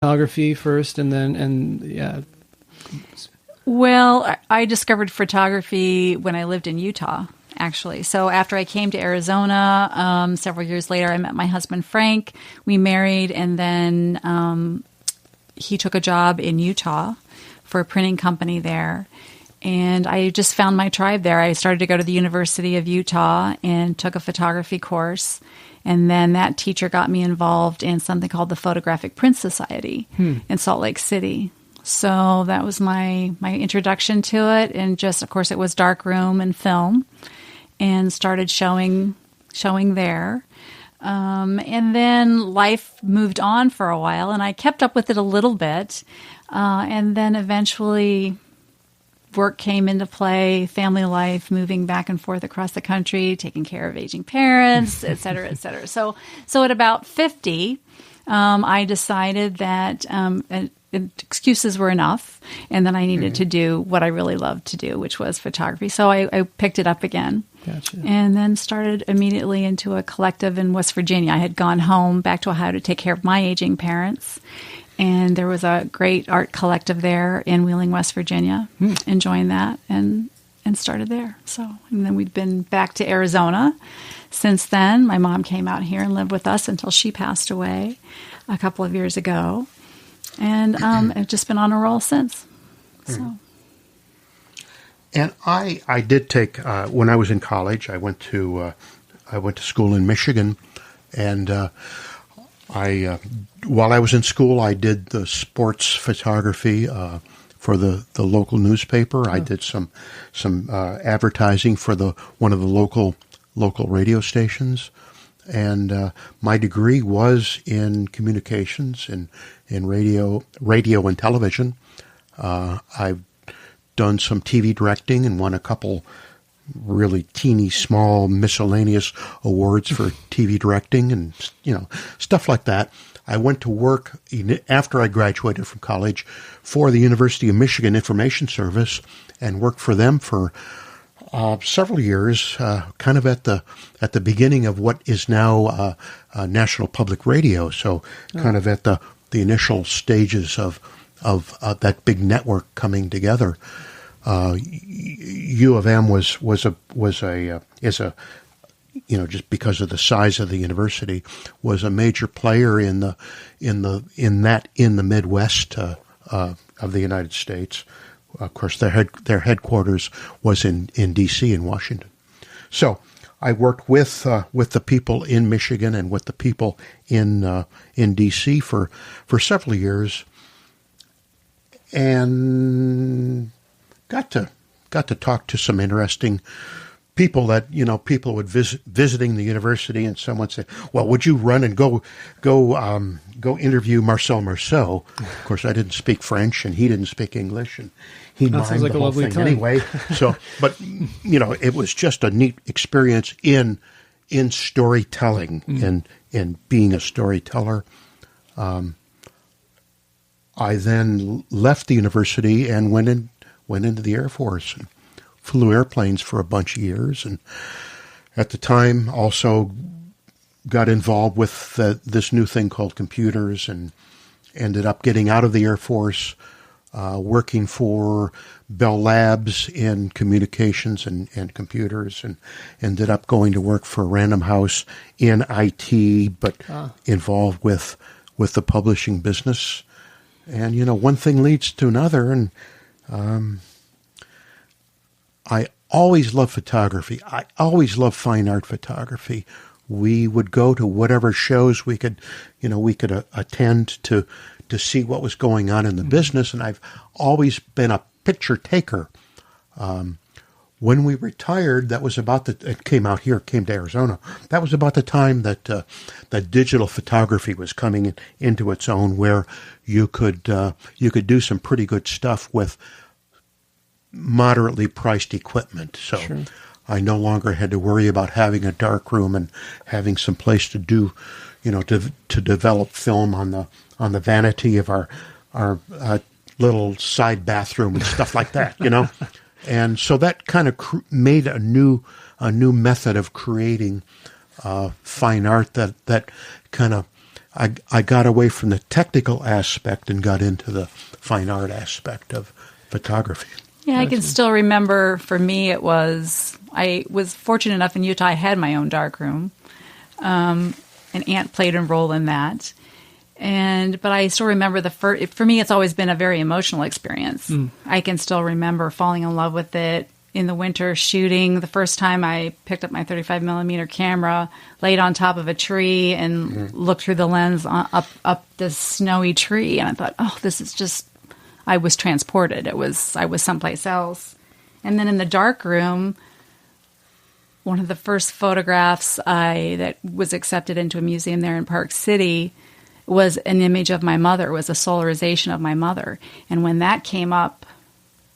photography first, and yeah. Well, I discovered photography when I lived in Utah, actually. So after I came to Arizona, several years later, I met my husband, Frank. We married, and then he took a job in Utah for a printing company there. And I just found my tribe there. I started to go to the University of Utah and took a photography course. And then that teacher got me involved in something called the Photographic Print Society in Salt Lake City. So that was my introduction to it. And just, of course, it was darkroom and film, and started showing there. And then life moved on for a while, and I kept up with it a little bit. And then eventually work came into play, family life, moving back and forth across the country, taking care of aging parents, et cetera, et cetera. So at about 50, I decided that excuses were enough, and then I needed to do what I really loved to do, which was photography. So I picked it up again. Gotcha. And then started immediately into a collective in West Virginia. I had gone home back to Ohio to take care of my aging parents. And there was a great art collective there in Wheeling, West Virginia, and joined that and started there. And then we've been back to Arizona since then. My mom came out here and lived with us until she passed away a couple of years ago. And I've just been on a roll since. So. And I did take, when I was in college, I went to school in Michigan, and while I was in school, I did the sports photography for the local newspaper. I did some advertising for one of the local radio stations, and my degree was in communications and in radio and television. I've done some TV directing and won a couple really teeny, small, miscellaneous awards for TV directing and, stuff like that. I went to work after I graduated from college for the University of Michigan Information Service and worked for them for several years, kind of at the beginning of what is now National Public Radio. So kind of at the initial stages of that big network coming together. U of M is just because of the size of the university, was a major player in the Midwest of the United States. Of course, their headquarters was in D.C. in Washington. So I worked with the people in Michigan and with the people in D.C. for several years, and got to talk to some interesting people that, people would visiting the university, and someone said, well, would you run and go interview Marcel Marceau? Of course, I didn't speak French and he didn't speak English, and he mimed the whole thing anyway. So, but, it was just a neat experience in storytelling and being a storyteller. I then left the university and went into the Air Force and flew airplanes for a bunch of years, and at the time also got involved with this new thing called computers, and ended up getting out of the Air Force, working for Bell Labs in communications and computers, and ended up going to work for Random House in IT, but involved with the publishing business. And, one thing leads to another, and I always loved photography. I always loved fine art photography. We would go to whatever shows we could attend to see what was going on in the business, and I've always been a picture taker. When we retired, that was about came to Arizona. That was about the time that digital photography was coming into its own, where you could do some pretty good stuff with moderately priced equipment. So sure. I no longer had to worry about having a dark room and having some place to do, to develop film on the vanity of our little side bathroom and stuff like that, And so that kind of made a new method of creating fine art that kind of I got away from the technical aspect and got into the fine art aspect of photography. Yeah, I can still remember, for me, I was fortunate enough in Utah, I had my own darkroom. An aunt played a role in that. But I still remember for me, it's always been a very emotional experience. I can still remember falling in love with it in the winter, shooting. The first time I picked up my 35 millimeter camera, laid on top of a tree and looked through the lens up this snowy tree. And I thought, oh, this is just, I was transported. I was someplace else. And then in the dark room, one of the first photographs that was accepted into a museum there in Park City was an image of my mother, was a solarization of my mother. And when that came up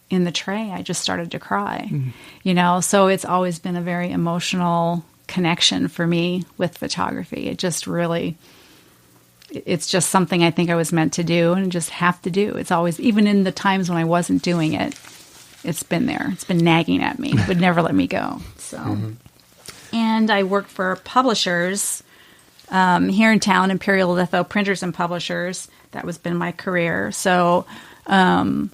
in the tray, I just started to cry. So it's always been a very emotional connection for me with photography. It just really, it's just something I think I was meant to do and just have to do. It's always, even in the times when I wasn't doing it, it's been there. It's been nagging at me. It would never let me go. So, And I worked for publishers here in town, Imperial Litho Printers and Publishers. That was been my career. So I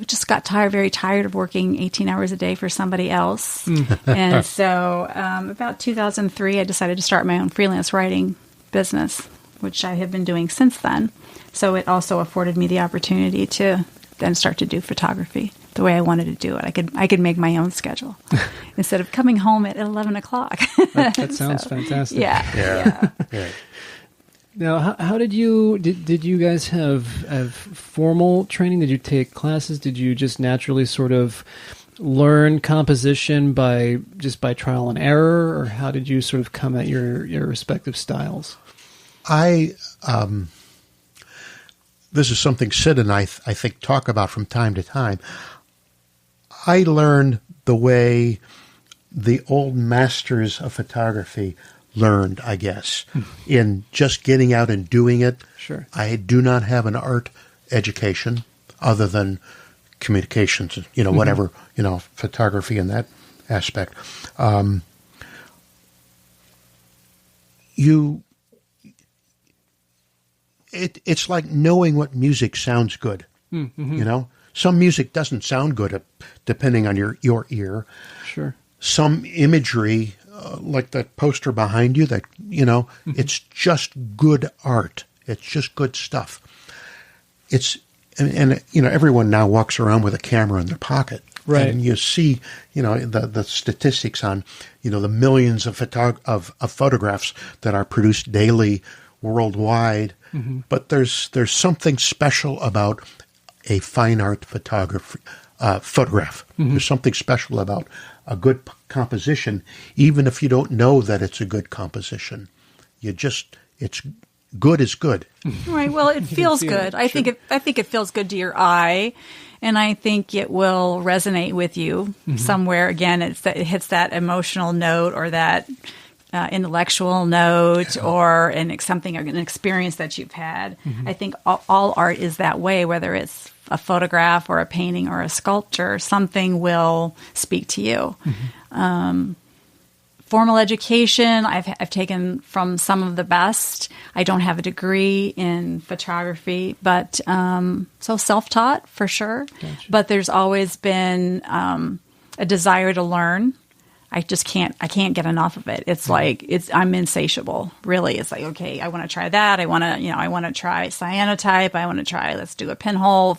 just got very tired of working 18 hours a day for somebody else. And so about 2003, I decided to start my own freelance writing business, which I have been doing since then. So it also afforded me the opportunity to then start to do photography the way I wanted to do it. I could make my own schedule instead of coming home at 11 o'clock. That sounds fantastic. Yeah. Now, how did you guys have formal training? Did you take classes? Did you just naturally sort of learn composition by trial and error, or how did you sort of come at your respective styles? This is something Cyd and I think talk about from time to time. I learned the way the old masters of photography learned, I guess, in just getting out and doing it. Sure. I do not have an art education other than communications, whatever, photography in that aspect. It's like knowing what music sounds good. Some music doesn't sound good depending on your ear. Sure. Some imagery, like that poster behind you, that it's just good art. It's just good stuff. And everyone now walks around with a camera in their pocket. Right. And you see, the statistics on, the millions of photographs that are produced daily worldwide. But there's something special about a fine art photograph. There's something special about a good composition, even if you don't know that it's a good composition. It's good is good. Right. Well, it feels good. I think it feels good to your eye, and I think it will resonate with you somewhere. Again, it hits that emotional note or that intellectual note or an experience that you've had. I think all art is that way, whether it's a photograph or a painting or a sculpture, something will speak to you. Formal education, I've taken from some of the best. I don't have a degree in photography, but so self-taught for sure. Gotcha. But there's always been a desire to learn. I can't get enough of it. It's like I'm insatiable. Really, it's like, okay, I want to try that. I want to try cyanotype. I want to try. Let's do a pinhole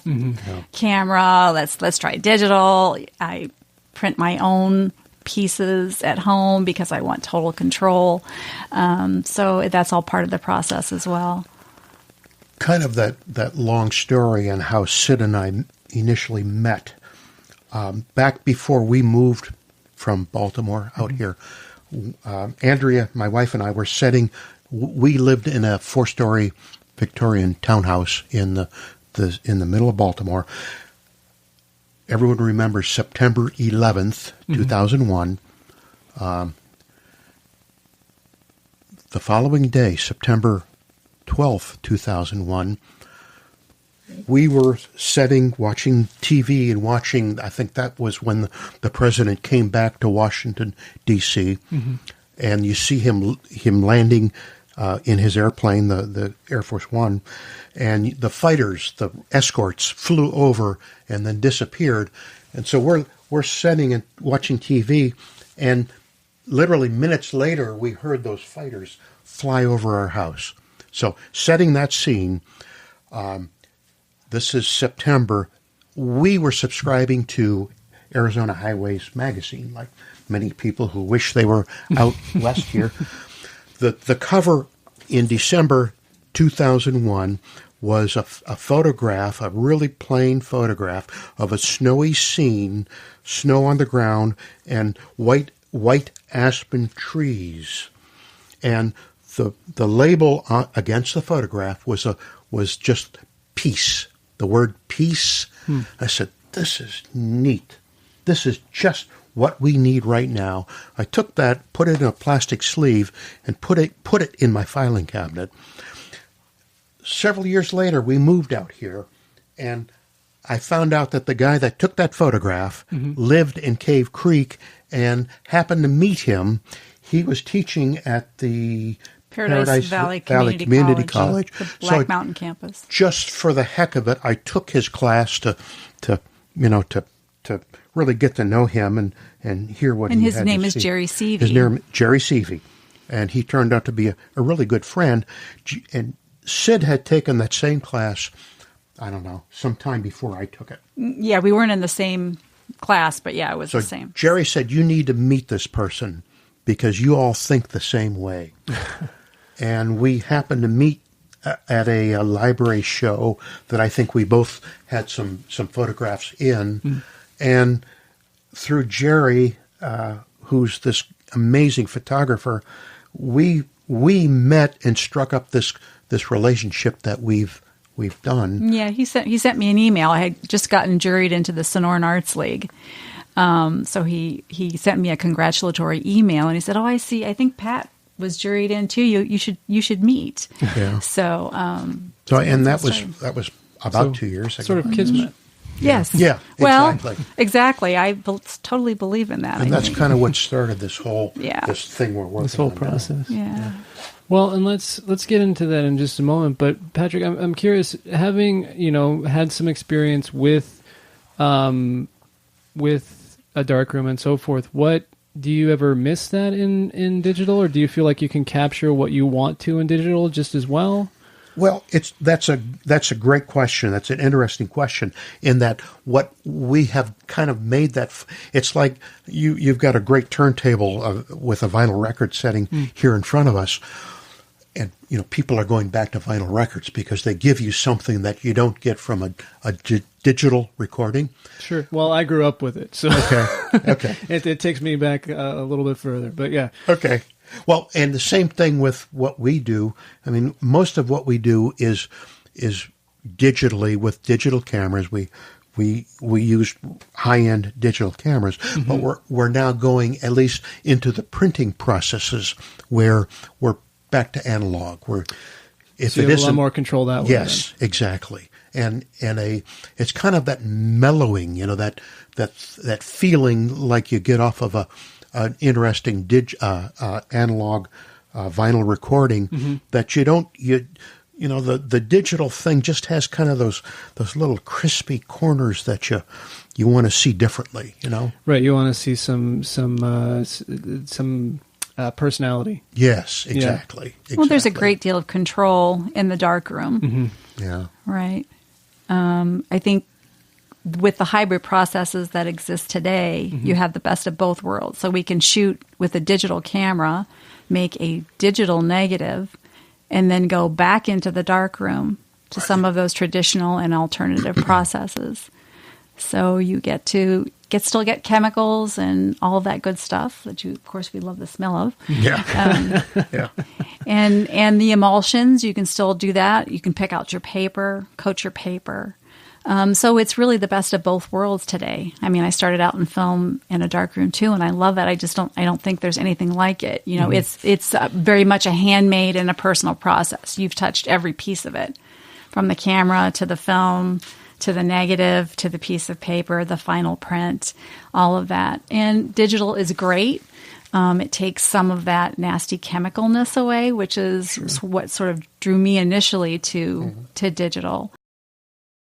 camera. Let's try digital. I print my own pieces at home because I want total control. So that's all part of the process as well. Kind of that long story on how Cyd and I initially met. Back before we moved from Baltimore out here, Andrea, my wife, and I were we lived in a 4-story Victorian townhouse in the middle of Baltimore. Everyone remembers September 11th, 2001. The following day, September 12th, 2001, we were watching TV and watching, I think that was when the president came back to Washington, D.C., and you see him landing in his airplane, the Air Force One, and the fighters, the escorts, flew over and then disappeared. And so we're sitting and watching TV, and literally minutes later, we heard those fighters fly over our house. So setting that scene, this is September. We were subscribing to Arizona Highways magazine, like many people who wish they were out west here. The cover in December 2001 was a photograph, a really plain photograph of a snowy scene, snow on the ground, and white aspen trees. And the label against the photograph was just peace, the word peace. I said, this is neat. This is just what we need right now. I took that, put it in a plastic sleeve, and put it in my filing cabinet. Several years later, we moved out here, and I found out that the guy that took that photograph lived in Cave Creek, and happened to meet him. He was teaching at the Paradise Valley Community College, the Black Mountain campus. Just for the heck of it, I took his class to really get to know him and hear what he had to say. And his name is Jerry Cyd. His name Jerry Cyd, and he turned out to be a really good friend. And Cyd had taken that same class, I don't know, sometime before I took it. Yeah, we weren't in the same class, but yeah, it was the same. Jerry said, you need to meet this person because you all think the same way. And we happened to meet at a library show that I think we both had some photographs in. And through Jerry, who's this amazing photographer, we met and struck up this relationship that we've done. Yeah, he sent me an email. I had just gotten juried into the Sonoran Arts League. So he sent me a congratulatory email, and he said, "Oh, I see. I think Pat was juried in too. You should meet." Yeah. So that was about 2 years ago. Sort of kismet. Yes. Yeah. Well, exactly. Exactly. I totally believe in that. And that's kind of what started this whole Yeah. this thing we're working This whole on process. Yeah. Well, and let's get into that in just a moment. But Patrick, I'm curious, having had some experience with a darkroom and so forth. What do you ever miss that in digital, or do you feel like you can capture what you want to in digital just as well? Well, that's a great question. That's an interesting question. In that, what we have kind of made that it's like you've got a great turntable with a vinyl record setting here in front of us, and people are going back to vinyl records because they give you something that you don't get from a digital recording. Sure. Well, I grew up with it, so okay. It takes me back a little bit further, but yeah. Okay. Well, and the same thing with what we do. I mean, most of what we do is digitally with digital cameras. We use high-end digital cameras, but we're now going at least into the printing processes where we're back to analog. If so you have a lot more control that way. Yes, then. Exactly. And it's kind of that mellowing, that feeling like you get off of an interesting analog vinyl recording that you don't the digital thing just has kind of those little crispy corners that you want to see differently. Right. You want to see some personality. Yes, exactly. Well, there's a great deal of control in the darkroom. Yeah. Right. I think with the hybrid processes that exist today, you have the best of both worlds. So we can shoot with a digital camera, make a digital negative, and then go back into the darkroom to some of those traditional and alternative processes. So you still get chemicals and all of that good stuff that of course, we love the smell of. Yeah. Yeah. And the emulsions, you can still do that. You can pick out your paper, coat your paper. So it's really the best of both worlds today. I mean, I started out in film in a darkroom too, and I love that. I don't think there's anything like it. It's very much a handmade and a personal process. You've touched every piece of it, from the camera to the film to the negative to the piece of paper, the final print, all of that. And digital is great. It takes some of that nasty chemicalness away, which is what sort of drew me initially to digital.